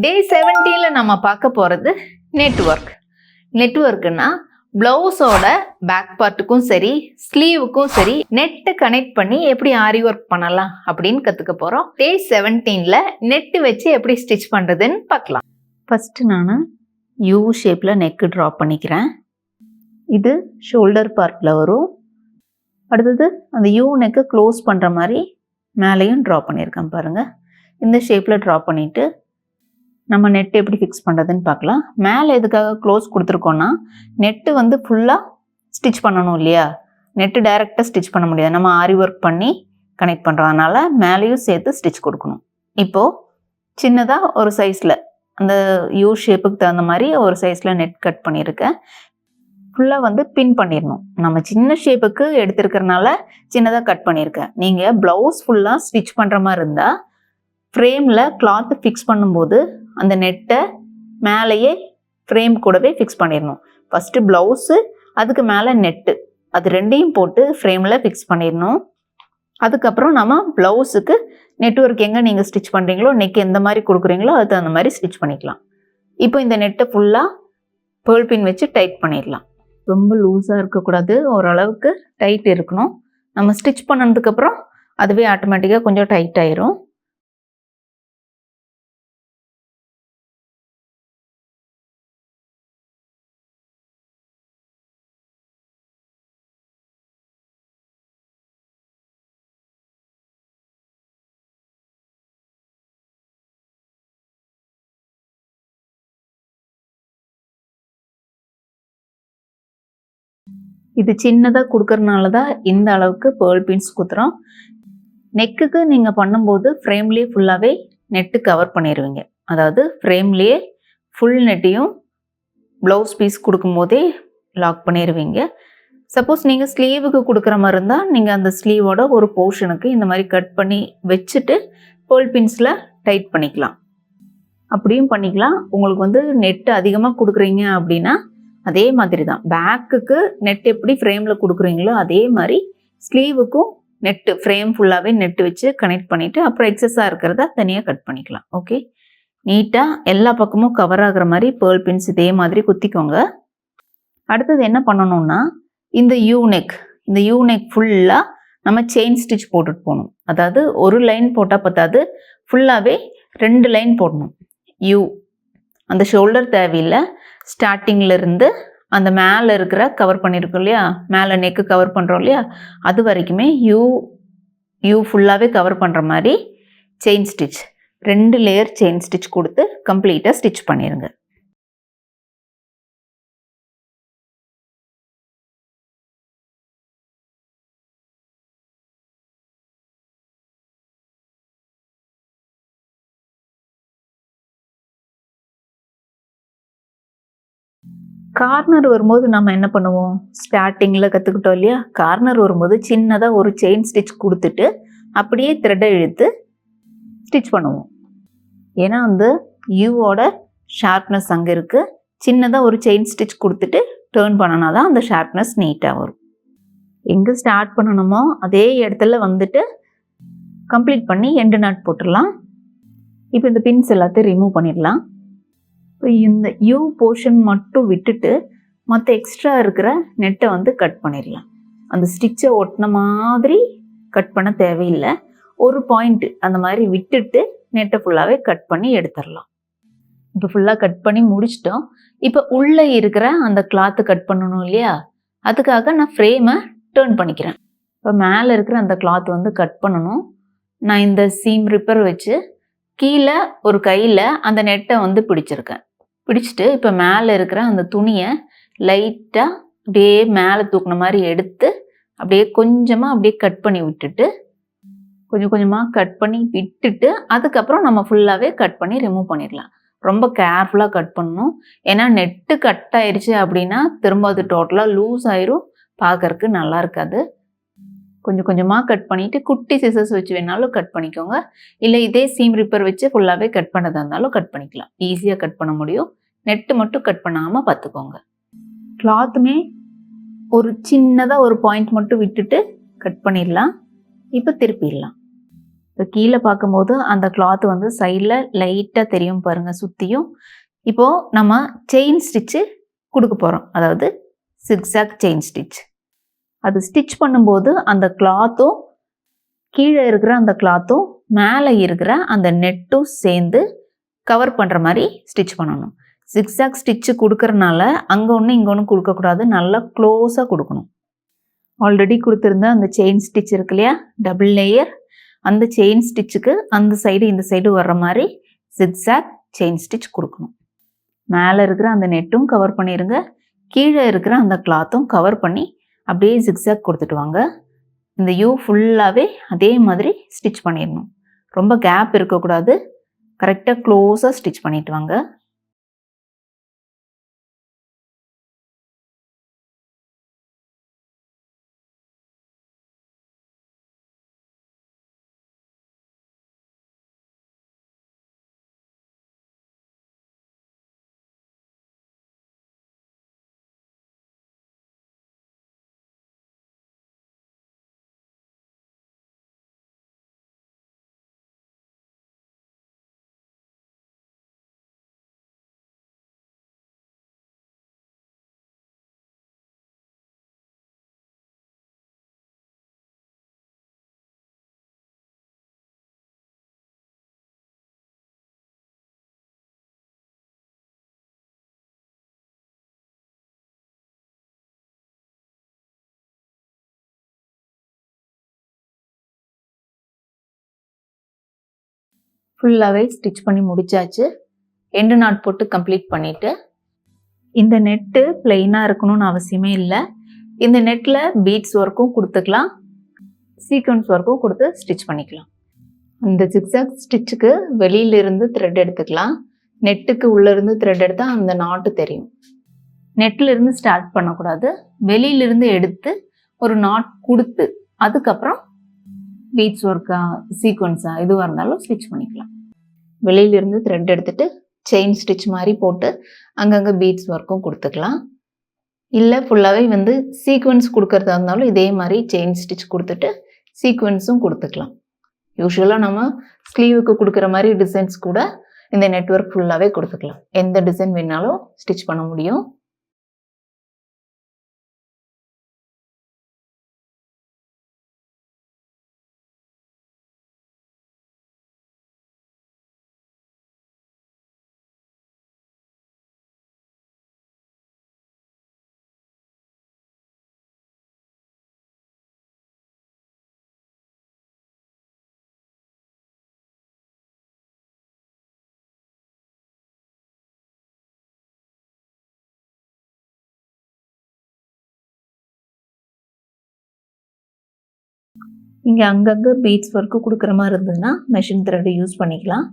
டே 17ல நம்ம பார்க்க போகிறது நெட்வொர்க். நெட்வொர்க்குன்னா ப்ளவுஸோட பேக் பார்ட்டுக்கும் சரி ஸ்லீவுக்கும் சரி நெட்டை கனெக்ட் பண்ணி எப்படி ஆரி ஒர்க் பண்ணலாம் அப்படின்னு கற்றுக்க போகிறோம். டே 17ல நெட்டு வச்சு எப்படி ஸ்டிச் பண்ணுறதுன்னு பார்க்கலாம். ஃபஸ்ட்டு நான் யூ ஷேப்பில் நெக்கு ட்ரா பண்ணிக்கிறேன். இது ஷோல்டர் பார்ட்டில் வரும். அடுத்தது அந்த யூ நெக்கை க்ளோஸ் பண்ணுற மாதிரி மேலேயும் ட்ரா பண்ணியிருக்கேன் பாருங்கள். இந்த ஷேப்பில் ட்ரா பண்ணிவிட்டு நம்ம நெட் எப்படி ஃபிக்ஸ் பண்ணுறதுன்னு பார்க்கலாம். மேலே எதுக்காக க்ளோஸ் கொடுத்துருக்கோன்னா நெட்டு ஃபுல்லாக ஸ்டிச் பண்ணணும் இல்லையா. நெட்டு டைரெக்டாக ஸ்டிச் பண்ண முடியாது, நம்ம ஆரி ஒர்க் பண்ணி கனெக்ட் பண்ணுறதுனால மேலேயும் சேர்த்து ஸ்டிச் கொடுக்கணும். இப்போது சின்னதாக ஒரு சைஸில் அந்த யூ ஷேப்புக்கு தகுந்த மாதிரி ஒரு சைஸில் நெட் கட் பண்ணியிருக்கேன். ஃபுல்லாக பின் பண்ணிடணும். நம்ம சின்ன ஷேப்புக்கு எடுத்துருக்கிறனால சின்னதாக கட் பண்ணியிருக்கேன். நீங்கள் ப்ளவுஸ் ஃபுல்லாக ஸ்டிச் பண்ணுற மாதிரி இருந்தால் ஃப்ரேமில் கிளாத்து ஃபிக்ஸ் பண்ணும்போது அந்த நெட்டை மேலேயே ஃப்ரேம் கூடவே ஃபிக்ஸ் பண்ணிடணும். ஃபஸ்ட்டு ப்ளவுஸு, அதுக்கு மேலே நெட்டு, அது ரெண்டையும் போட்டு ஃப்ரேமில் ஃபிக்ஸ் பண்ணிடணும். அதுக்கப்புறம் நம்ம ப்ளவுஸுக்கு நெட்வொர்க் எங்கே நீங்கள் ஸ்டிச் பண்ணுறீங்களோ, நெக் எந்த மாதிரி கொடுக்குறீங்களோ அது அந்த மாதிரி ஸ்டிச் பண்ணிக்கலாம். இப்போ இந்த நெட்டை ஃபுல்லாக பேர்ல் பின் வச்சு டைட் பண்ணிடலாம். ரொம்ப லூஸாக இருக்கக்கூடாது, ஓரளவுக்கு டைட் இருக்கணும். நம்ம ஸ்டிச் பண்ணதுக்கப்புறம் அதுவே ஆட்டோமேட்டிக்காக கொஞ்சம் டைட் ஆயிரும். இது சின்னதாக கொடுக்கறனால தான் இந்த அளவுக்கு பேர்ல் பின்ஸ் குத்துறோம். நெக்குக்கு நீங்கள் பண்ணும்போது ஃப்ரேம்லேயே ஃபுல்லாகவே நெட்டு கவர் பண்ணிடுவீங்க. அதாவது ஃப்ரேம்லேயே ஃபுல் நெட்டையும் ப்ளவுஸ் பீஸ் கொடுக்கும்போதே லாக் பண்ணிடுவீங்க. சப்போஸ் நீங்கள் ஸ்லீவுக்கு கொடுக்குற மாதிரி இருந்தால் நீங்கள் அந்த ஸ்லீவோட ஒரு போர்ஷனுக்கு இந்த மாதிரி கட் பண்ணி வச்சுட்டு பேர்ல் பின்ஸில் டைட் பண்ணிக்கலாம். அப்படியும் பண்ணிக்கலாம். உங்களுக்கு நெட்டு அதிகமாக கொடுக்குறீங்க அப்படின்னா அதே மாதிரி தான் பேக்குக்கு நெட் எப்படி ஃப்ரேமில் கொடுக்குறீங்களோ அதே மாதிரி ஸ்லீவுக்கும் நெட்டு ஃப்ரேம் ஃபுல்லாகவே நெட்டு வச்சு கனெக்ட் பண்ணிவிட்டு அப்புறம் எக்ஸஸாக இருக்கிறத தனியாக கட் பண்ணிக்கலாம். ஓகே, நீட்டாக எல்லா பக்கமும் கவர் ஆகிற மாதிரி பேர்ல் பின்ஸ் இதே மாதிரி குத்திக்கோங்க. அடுத்தது என்ன பண்ணணும்னா இந்த யூ நெக் ஃபுல்லாக நம்ம செயின் ஸ்டிச் போட்டுட்டு போகணும். அதாவது ஒரு லைன் போட்டால் பத்தாது, ஃபுல்லாகவே 2 லைன் போடணும். யூ அந்த ஷோல்டர் தேவையில்லை, ஸ்டார்டிங்கில் இருந்து அந்த மேலே இருக்கிற கவர் பண்ணியிருக்கோம் இல்லையா, மேலே நெக்கு கவர் பண்ணுறோம் இல்லையா, அது வரைக்குமே யூ ஃபுல்லாகவே கவர் பண்ணுற மாதிரி chain stitch 2 layer chain stitch கொடுத்து கம்ப்ளீட்டாக ஸ்டிச் பண்ணிடுங்க. கார்னர் வரும்போது நம்ம என்ன பண்ணுவோம், ஸ்டார்டிங்கில் கற்றுக்கிட்டோம் இல்லையா, கார்னர் வரும்போது சின்னதாக ஒரு செயின் ஸ்டிச் கொடுத்துட்டு அப்படியே த்ரெட்டை இழுத்து ஸ்டிச் பண்ணுவோம். ஏன்னா யூவோட ஷார்ப்னஸ் அங்கே இருக்குது. சின்னதாக ஒரு செயின் ஸ்டிச் கொடுத்துட்டு டேர்ன் பண்ணனா தான் அந்த ஷார்ப்னஸ் நீட்டாக வரும். எங்கே ஸ்டார்ட் பண்ணணுமோ அதே இடத்துல கம்ப்ளீட் பண்ணி எண்டு நாட் போட்டுடலாம். இப்போ இந்த பின்ஸ் எல்லாத்தையும் ரிமூவ் பண்ணிடலாம். இப்போ இந்த யூ போர்ஷன் மட்டும் விட்டுட்டு மற்ற எக்ஸ்ட்ரா இருக்கிற நெட்டை கட் பண்ணிடலாம். அந்த ஸ்டிச்சை ஒட்டின மாதிரி கட் பண்ண தேவையில்லை, ஒரு பாயிண்ட் அந்த மாதிரி விட்டுட்டு நெட்டை ஃபுல்லாகவே கட் பண்ணி எடுத்துடலாம். இப்போ ஃபுல்லாக கட் பண்ணி முடிச்சிட்டோம். இப்போ உள்ளே இருக்கிற அந்த கிளாத்து கட் பண்ணணும் இல்லையா, அதுக்காக நான் ஃப்ரேமை டேர்ன் பண்ணிக்கிறேன். இப்போ மேலே இருக்கிற அந்த கிளாத் கட் பண்ணணும். நான் இந்த சீம் ரிப்பர் வச்சு கீழே ஒரு கையில் அந்த நெட்டை பிடிச்சிருக்கேன். பிடிச்சிட்டு இப்போ மேலே இருக்கிற அந்த துணியை லைட்டாக அப்படியே மேலே தூக்குன மாதிரி எடுத்து அப்படியே கொஞ்சமாக கட் பண்ணி விட்டுட்டு கொஞ்சம் கொஞ்சமாக கட் பண்ணி விட்டுட்டு அதுக்கப்புறம் நம்ம ஃபுல்லாகவே கட் பண்ணி ரிமூவ் பண்ணிடலாம். ரொம்ப கேர்ஃபுல்லாக கட் பண்ணணும். ஏன்னா நெட்டு கட் ஆயிடுச்சு அப்படின்னா திரும்ப அது டோட்டலாக லூஸ் ஆயிரும், பார்க்கறக்கு நல்லா இருக்காது. கொஞ்சம் கொஞ்சமாக கட் பண்ணிவிட்டு குட்டி சிசர்ஸ் வச்சு வேணாலும் கட் பண்ணிக்கோங்க, இல்லை இதே சீம் ரிப்பர் வச்சு ஃபுல்லாகவே கட் பண்ணதாக இருந்தாலும் கட் பண்ணிக்கலாம். ஈஸியாக கட் பண்ண முடியும். நெட்டு மட்டும் கட் பண்ணாமல் பார்த்துக்கோங்க. கிளாத்துமே ஒரு சின்னதாக ஒரு பாயிண்ட் மட்டும் விட்டுட்டு கட் பண்ணிடலாம். இப்போ திருப்பிடலாம். இப்போ கீழே பார்க்கும்போது அந்த கிளாத் வந்து சைடில் லைட்டாக தெரியும் பாருங்கள் சுற்றியும். இப்போது நம்ம செயின் ஸ்டிச்சு கொடுக்க போகிறோம், அதாவது சிக்ஸாக் செயின் ஸ்டிச். அது ஸ்டிச் பண்ணும்போது அந்த கிளாத்தும் கீழே இருக்கிற அந்த கிளாத்தும் மேலே இருக்கிற அந்த நெட்டும் சேர்ந்து கவர் பண்ணுற மாதிரி ஸ்டிச் பண்ணணும். சிக்ஸாக் ஸ்டிச்சு கொடுக்கறனால அங்கே ஒன்று இங்கே ஒன்று கொடுக்கக்கூடாது, நல்லா க்ளோஸாக கொடுக்கணும். ஆல்ரெடி கொடுத்துருந்த அந்த செயின் ஸ்டிச் இருக்கு இல்லையா, டபுள் லேயர், அந்த செயின் ஸ்டிச்சுக்கு அந்த சைடு இந்த சைடு வர்ற மாதிரி சிக்ஸாக் செயின் ஸ்டிச் கொடுக்கணும். மேலே இருக்கிற அந்த நெட்டும் கவர் பண்ணிடுங்க, கீழே இருக்கிற அந்த கிளாத்தும் கவர் பண்ணி அப்படியே சிக்ஸாக் கொடுத்துட்டு வாங்க. இந்த யூ ஃபுல்லாகவே அதே மாதிரி ஸ்டிச் பண்ணிடணும். ரொம்ப கேப் இருக்கக்கூடாது, கரெக்டாக க்ளோஸாக ஸ்டிச் பண்ணிட்டு வாங்க. ஃபுல்லாகவே ஸ்டிச் பண்ணி முடிச்சாச்சு. எண்டு நாட் போட்டு கம்ப்ளீட் பண்ணிவிட்டு, இந்த நெட்டு பிளெயினாக இருக்கணும்னு அவசியமே இல்லை. இந்த நெட்டில் பீட்ஸ் ஒர்க்கும் கொடுத்துக்கலாம், சீக்வன்ஸ் ஒர்க்கும் கொடுத்து ஸ்டிச் பண்ணிக்கலாம். இந்த ஜிக்ஸாக் ஸ்டிச்சுக்கு வெளியிலிருந்து த்ரெட் எடுத்துக்கலாம். நெட்டுக்கு உள்ளேருந்து த்ரெட் எடுத்தால் அந்த நாட்டு தெரியும். நெட்டிலிருந்து ஸ்டார்ட் பண்ணக்கூடாது, வெளியிலிருந்து எடுத்து ஒரு நாட் கொடுத்து அதுக்கப்புறம் பீட்ஸ் ஒர்க்கா சீக்வன்ஸா எதுவாக இருந்தாலும் ஸ்டிச் பண்ணிக்கலாம். வெளியிலிருந்து த்ரெட் எடுத்துட்டு செயின் ஸ்டிச் மாதிரி போட்டு அங்கங்கே பீட்ஸ் ஒர்க்கும் கொடுத்துக்கலாம். இல்லை ஃபுல்லாகவே வந்து சீக்வன்ஸ் கொடுக்கறதா இருந்தாலும் இதே மாதிரி செயின் ஸ்டிச் கொடுத்துட்டு சீக்வன்ஸும் கொடுத்துக்கலாம். யூஸ்வலாக நம்ம ஸ்லீவுக்கு கொடுக்குற மாதிரி டிசைன்ஸ் கூட இந்த நெட்வொர்க் ஃபுல்லாகவே கொடுத்துக்கலாம். எந்த டிசைன் வேணாலும் ஸ்டிச் பண்ண முடியும். இங்கே அங்கங்கே பீட்ஸ் ஒர்க்கு கொடுக்குற மாதிரி இருந்ததுன்னா மெஷின் த்ரெட் யூஸ் பண்ணிக்கலாம்.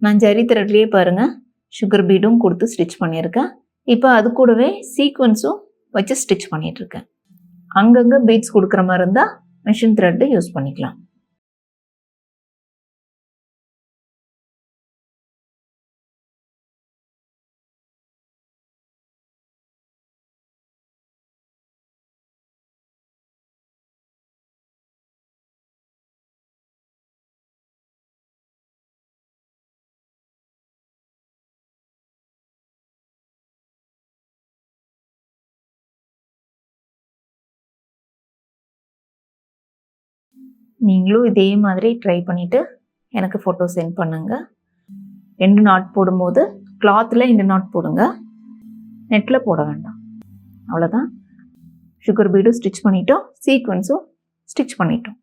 நான் ஜரி த்ரெட்லேயே பாருங்கள் சுகர் பீடும் கொடுத்து ஸ்டிச் பண்ணியிருக்கேன். இப்போ அது கூடவே சீக்வன்ஸும் வச்சு ஸ்டிச் பண்ணிகிட்ருக்கேன். அங்கங்கே பீட்ஸ் கொடுக்குற மாதிரி இருந்தால் மெஷின் த்ரெட்டு யூஸ் பண்ணிக்கலாம். நீங்களும் இதே மாதிரி ட்ரை பண்ணிவிட்டு எனக்கு ஃபோட்டோ சென்ட் பண்ணுங்கள். எண்டு நாட் போடும்போது கிளாத்தில் எண்டு நாட் போடுங்க, நெட்டில் போட வேண்டாம். அவ்வளோதான். சுகர் பீடும் ஸ்டிச் பண்ணிட்டோம், சீக்வன்ஸும் ஸ்டிச் பண்ணிட்டோம்.